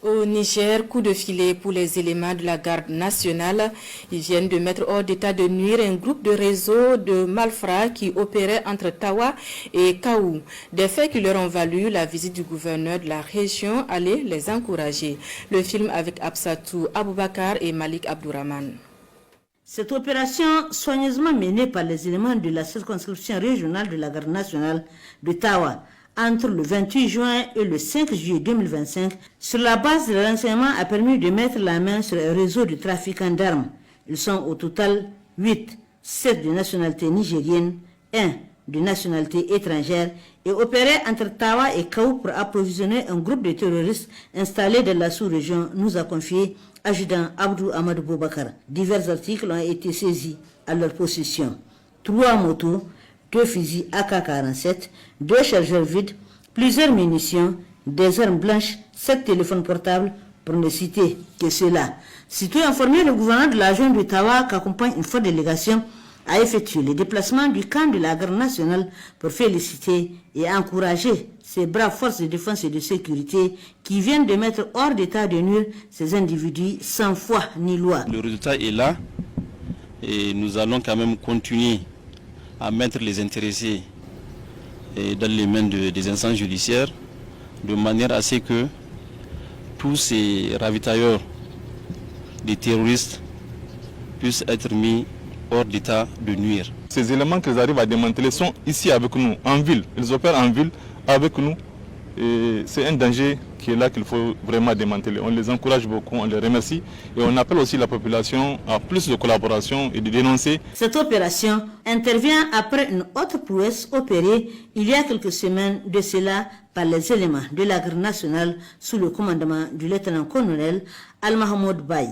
Au Niger, coup de filet pour les éléments de la garde nationale. Ils viennent de mettre hors d'état de nuire un groupe de réseau de malfrats qui opérait entre Tawa et Kaou. Des faits qui leur ont valu la visite du gouverneur de la région allait les encourager. Le film avec Absatou Aboubakar et Malik Abdourahman. Cette opération, soigneusement menée par les éléments de la circonscription régionale de la garde nationale de Tawa, entre le 28 juin et le 5 juillet 2025, sur la base de renseignements, a permis de mettre la main sur un réseau de trafiquants d'armes. Ils sont au total 8, 7 de nationalité nigérienne, 1 de nationalité étrangère, et opéraient entre Tawa et Kaou pour approvisionner un groupe de terroristes installés dans la sous-région, nous a confié adjudant Abdou Amadou Boubacar. Divers articles ont été saisis à leur possession. 3 motos, 2 fusils AK-47, 2 chargeurs vides, plusieurs munitions, des armes blanches, 7 téléphones portables, pour ne citer que cela. Sitôt informé, le gouverneur de la région de Tawa, qu'accompagne une forte délégation, a effectué le déplacement du camp de la garde nationale pour féliciter et encourager ces braves forces de défense et de sécurité qui viennent de mettre hors d'état de nuire ces individus sans foi ni loi. Le résultat est là et nous allons quand même continuer à mettre les intéressés dans les mains des instances judiciaires de manière à ce que tous ces ravitailleurs des terroristes puissent être mis hors d'état de nuire. Ces éléments qu'ils arrivent à démanteler sont ici avec nous, en ville. Ils opèrent en ville avec nous. Et c'est un danger qui est là qu'il faut vraiment démanteler. On les encourage beaucoup, on les remercie. Et on appelle aussi la population à plus de collaboration et de dénoncer. Cette opération intervient après une autre prouesse opérée il y a quelques semaines de cela par les éléments de la garde nationale sous le commandement du lieutenant-colonel Al-Mahmoud Baye.